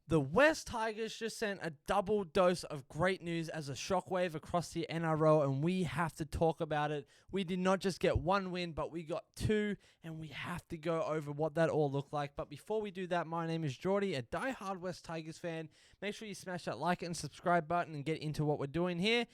The Wests Tigers just sent a double dose of great news as a shockwave across the NRL, and we have to talk about it. We did not just get one win, but we got two, and we have to go over what that all looked like. But before we do that, my name is Geordie, a diehard Wests Tigers fan. Make sure you smash that like and subscribe button and get into what we're doing here.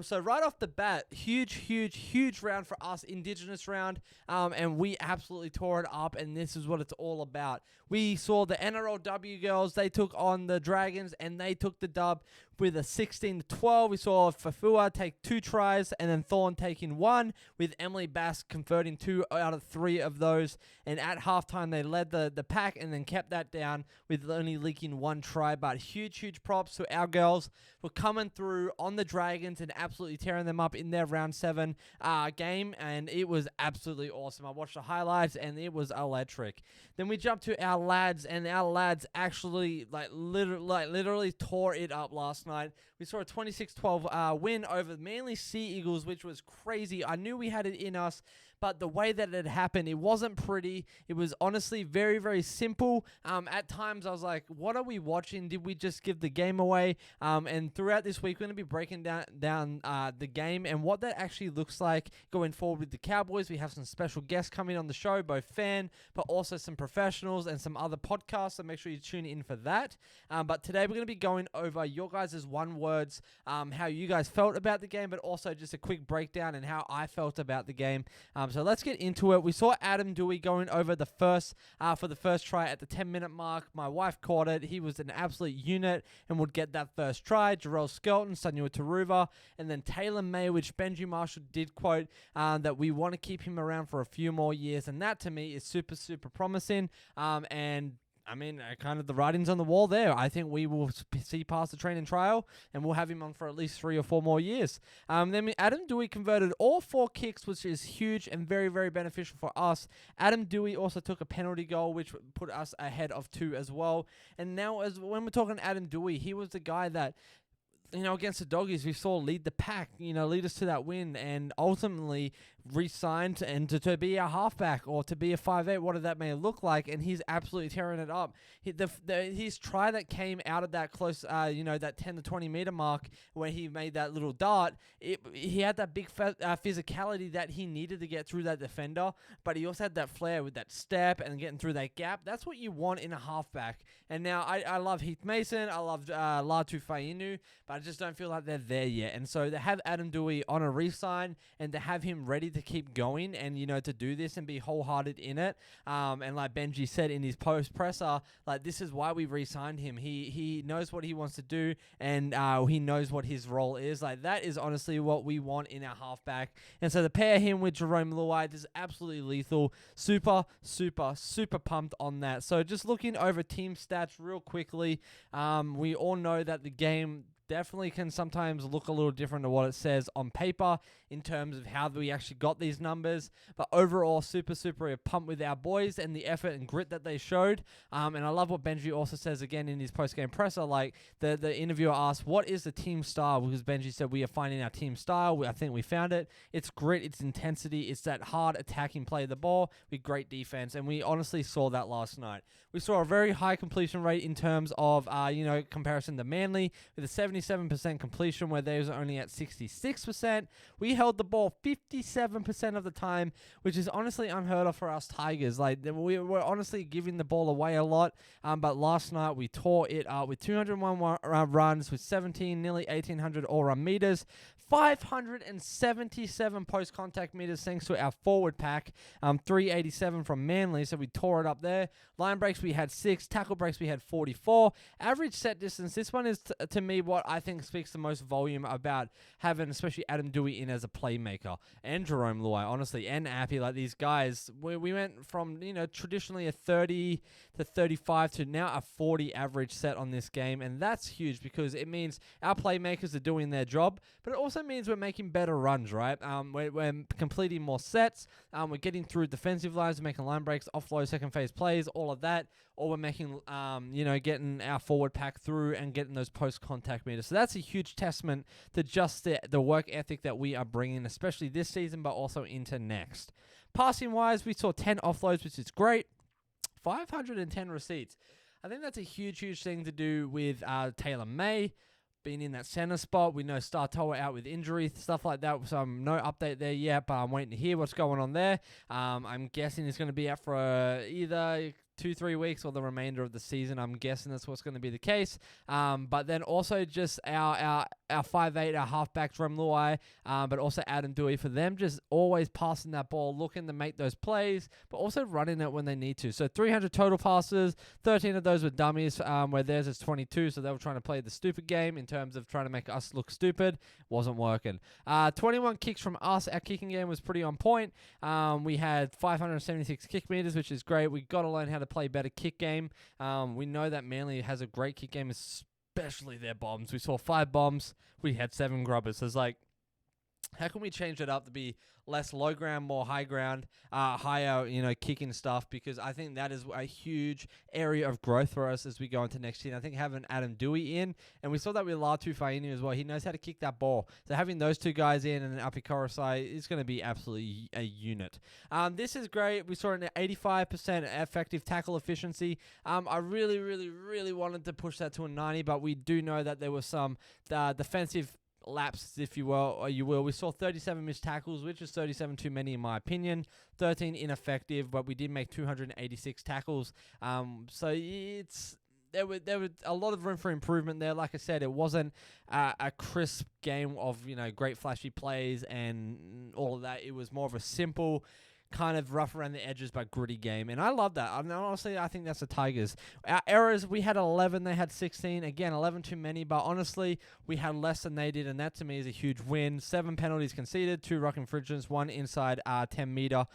So right off the bat, huge round for us, Indigenous round, and we absolutely tore it up, and this is what it's all about. We saw the NRLW girls, they took on the Dragons, and they took the dub with a 16-12. We saw Fafua take 2 tries, and then Thorn taking 1, with Emily Bass converting 2 out of 3 of those. And at halftime, they led the pack and then kept that down with only leaking 1 try. But huge props to our girls for coming through on the Dragons and absolutely tearing them up in their round 7 game, and it was absolutely awesome. I watched the highlights, and it was electric. Then we jumped to our lads, and our lads actually literally tore it up last night. We saw a 26-12 win over the Manly Sea Eagles, which was crazy. I knew we had it in us, but the way that it happened, it wasn't pretty. It was honestly very simple. At times, I was like, what are we watching? Did we just give the game away? And throughout this week, we're going to be breaking down the game and what that actually looks like going forward with the Cowboys. We have some special guests coming on the show, both fan, but also some professionals and some other podcasts, so make sure you tune in for that. But today, we're going to be going over your guys' one words, how you guys felt about the game, but also just a quick breakdown and how I felt about the game. So let's get into it. We saw Adam Dewey going over the first for the first try at the 10-minute mark. My wife caught it. He was an absolute unit and would get that first try. Jarrell Skelton, Sanua Taruva, and then Taylor May, which Benji Marshall did quote that we want to keep him around for a few more years, and that to me is super promising. And I mean, kind of the writing's on the wall there. I think we will see past the training trial, and we'll have him on for at least 3 or 4 more years. Then Adam Dewey converted all 4 kicks, which is huge and very beneficial for us. Adam Dewey also took a penalty goal, which put us ahead of 2 as well. And now, when we're talking Adam Dewey, he was the guy that, against the Doggies, we saw lead the pack, lead us to that win, and ultimately re-signed and to be a halfback or to be a 5'8", what that may look like, and he's absolutely tearing it up. His try that came out of that close, that 10 to 20 meter mark where he made that little dart, he had that big physicality that he needed to get through that defender, but he also had that flair with that step and getting through that gap. That's what you want in a halfback. And now I love Heath Mason, I love Latu Fainu, but I just don't feel like they're there yet. And so to have Adam Dewey on a re-sign and to have him ready to keep going and, to do this and be wholehearted in it. And like Benji said in his post-presser, like, this is why we re-signed him. He knows what he wants to do, and he knows what his role is. Like, that is honestly what we want in our halfback. And so to pair him with Jerome Luai, this is absolutely lethal. Super pumped on that. So just looking over team stats real quickly, we all know that the game definitely can sometimes look a little different to what it says on paper in terms of how we actually got these numbers. But overall, super pumped with our boys and the effort and grit that they showed. And I love what Benji also says again in his post-game presser. Like, the interviewer asked, what is the team style? Because Benji said, we are finding our team style. I think we found it. It's grit, it's intensity, it's that hard attacking play of the ball with great defense. And we honestly saw that last night. We saw a very high completion rate in terms of, comparison to Manly with a 77% completion, where they was only at 66%. We held the ball 57% of the time, which is honestly unheard of for us Tigers. Like, we were honestly giving the ball away a lot, but last night we tore it up with 201 runs, with 17, nearly 1,800 all-run meters, 577 post-contact meters thanks to our forward pack, 387 from Manly, so we tore it up there. Line breaks, we had 6. Tackle breaks, we had 44. Average set distance, this one is, to me, what I think speaks the most volume about having especially Adam Dewey in as a playmaker, and Jerome Luai, honestly, and Appy. Like, these guys, we went from, traditionally a 30 to 35 to now a 40 average set on this game, and that's huge because it means our playmakers are doing their job, but it also means we're making better runs, right? We're completing more sets, we're getting through defensive lines, we're making line breaks, offload, second phase plays, all of that, or we're making, getting our forward pack through and getting those post-contact meters. So that's a huge testament to just the work ethic that we are bringing, especially this season, but also into next. Passing-wise, we saw 10 offloads, which is great. 510 receipts. I think that's a huge thing to do with Taylor May being in that center spot. We know Startoa out with injury, stuff like that. So no update there yet, but I'm waiting to hear what's going on there. I'm guessing he's going to be out for either 2-3 weeks or the remainder of the season. I'm guessing that's what's going to be the case. But then also just our 5'8", our halfbacks, Rem Luai, but also Adam Dewey, for them just always passing that ball, looking to make those plays, but also running it when they need to. So 300 total passes, 13 of those were dummies, where theirs is 22, so they were trying to play the stupid game in terms of trying to make us look stupid. Wasn't working. 21 kicks from us. Our kicking game was pretty on point. We had 576 kick meters, which is great. We got to learn how to play better kick game. We know that Manly has a great kick game, especially their bombs. We saw 5 bombs. We had 7 grubbers. So it's like, how can we change it up to be less low ground, more high ground, higher, kicking stuff? Because I think that is a huge area of growth for us as we go into next year. And I think having Adam Dewey in, and we saw that with Latu Fainu as well. He knows how to kick that ball. So having those 2 guys in and Api Korosai is going to be absolutely a unit. This is great. We saw an 85% effective tackle efficiency. I really wanted to push that to a 90, but we do know that there was some defensive lapse, if you will. We saw 37 missed tackles, which is 37 too many in my opinion. 13 ineffective, but we did make 286 tackles. So there were a lot of room for improvement there. Like I said, it wasn't a crisp game of great flashy plays and all of that. It was more of a simple, kind of rough around the edges but gritty game, and I love that. Honestly, I think that's the Tigers. Our errors, we had 11, they had 16. Again, 11 too many, but honestly, we had less than they did, and that to me is a huge win. 7 penalties conceded, 2 ruck infringements, 1 inside 10 meter.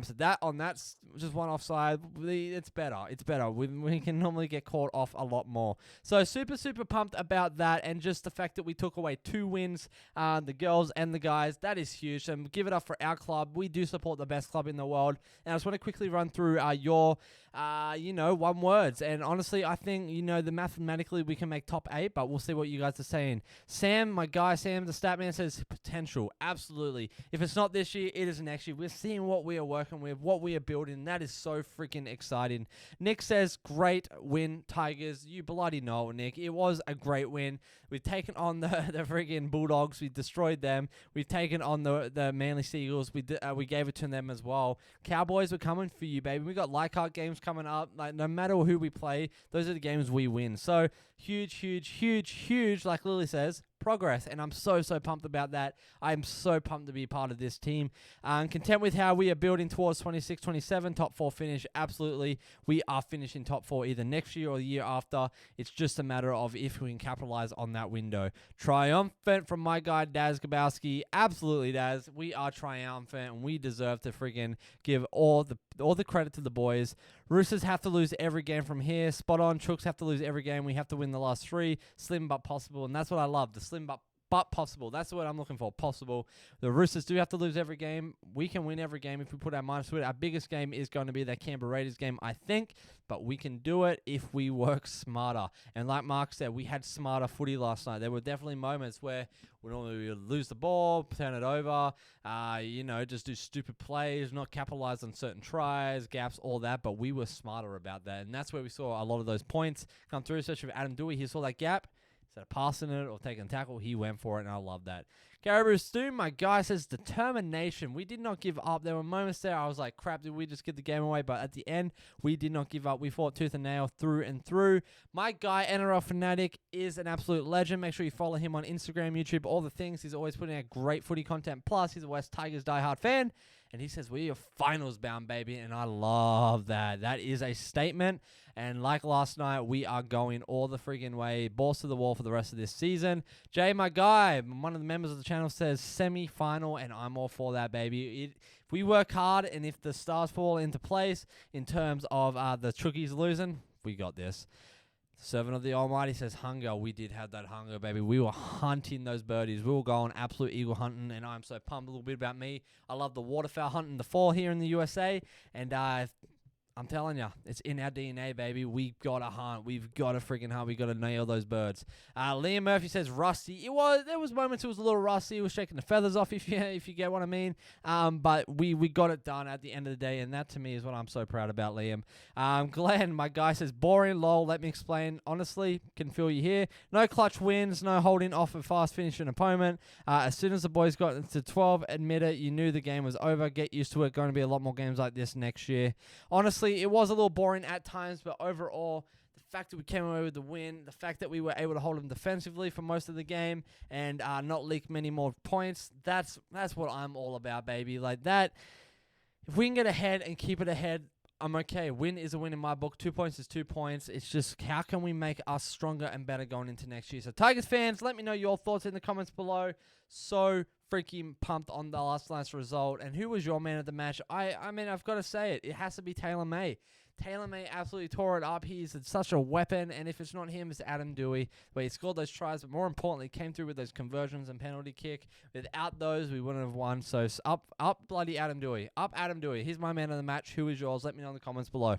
So that's just 1 offside. It's better. It's better. We can normally get caught off a lot more. So super pumped about that, and just the fact that we took away 2 wins, the girls and the guys. That is huge. And give it up for our club. We do support the best club in the world. And I just want to quickly run through your 1 words. And honestly, I think mathematically we can make top 8, but we'll see what you guys are saying. Sam, my guy Sam, the stat man, says potential. Absolutely. If it's not this year, it is next year. We're seeing what we are working with, what we are building. That is so freaking exciting. Nick says great win, Tigers. You bloody know, Nick. It was a great win. We've taken on the freaking Bulldogs. We destroyed them. We've taken on the Manly Seagulls. We gave it to them as well. Cowboys were coming for you, baby. We got Leichhardt games coming up. Like, no matter who we play, those are the games we win. So huge, like Lily says, progress, and I'm so pumped about that. I'm so pumped to be part of this team. Content with how we are building towards 26-27 top 4 finish. Absolutely, we are finishing top 4 either next year or the year after. It's just a matter of if we can capitalize on that window. Triumphant from my guy Daz Gabowski. Absolutely, Daz, we are triumphant, and we deserve to friggin' give all the credit to the boys. Roosters have to lose every game from here. Spot on. Chooks have to lose every game. We have to win the last 3. Slim but possible, and that's what I love. The slim but possible. That's what I'm looking for. Possible. The Roosters do have to lose every game. We can win every game if we put our minds to it. Our biggest game is going to be that Canberra Raiders game, I think, but we can do it if we work smarter. And like Mark said, we had smarter footy last night. There were definitely moments where we normally would lose the ball, turn it over, just do stupid plays, not capitalize on certain tries, gaps, all that, but we were smarter about that. And that's where we saw a lot of those points come through, especially with Adam Dewey. He saw that gap. Instead of passing it or taking a tackle, he went for it, and I love that. Caribou Stu, my guy, says determination. We did not give up. There were moments there I was like, crap, did we just give the game away? But at the end, we did not give up. We fought tooth and nail through and through. My guy, NRL Fanatic, is an absolute legend. Make sure you follow him on Instagram, YouTube, all the things. He's always putting out great footy content. Plus, he's a Wests Tigers diehard fan. And he says, we are finals bound, baby. And I love that. That is a statement. And like last night, we are going all the friggin' way, balls to the wall for the rest of this season. Jay, my guy, one of the members of the channel, says semi-final, and I'm all for that, baby. If we work hard and if the stars fall into place in terms of the Chookies losing, we got this. Servant of the Almighty says hunger. We did have that hunger, baby. We were hunting those birdies. We were going absolute eagle hunting, and I'm so pumped. A little bit about me. I love the waterfowl hunting the fall here in the USA, and I'm telling you, it's in our DNA, baby. We've got to hunt. We've got to freaking hunt. We've got to nail those birds. Liam Murphy says rusty. There was moments it was a little rusty. It was shaking the feathers off, if you get what I mean. But we got it done at the end of the day, and that to me is what I'm so proud about, Liam. Glenn, my guy, says boring, lol. Let me explain. Honestly, can feel you here. No clutch wins, no holding off a fast finishing opponent. As soon as the boys got into 12, admit it, you knew the game was over. Get used to it. Going to be a lot more games like this next year. Honestly, it was a little boring at times, but overall, the fact that we came away with the win, the fact that we were able to hold them defensively for most of the game and not leak many more points, that's what I'm all about, baby. Like that, if we can get ahead and keep it ahead, I'm okay. Win is a win in my book. 2 points is 2 points. It's just how can we make us stronger and better going into next year? So Tigers fans, let me know your thoughts in the comments below. So freaking pumped on the last result. And who was your man of the match? I mean, I've got to say it. It has to be Taylor May. Taylor May absolutely tore it up. He's such a weapon, and if it's not him, it's Adam Dewey, where he scored those tries, but more importantly, came through with those conversions and penalty kick. Without those, we wouldn't have won. So up bloody Adam Dewey. Up Adam Dewey. He's my man of the match. Who is yours? Let me know in the comments below.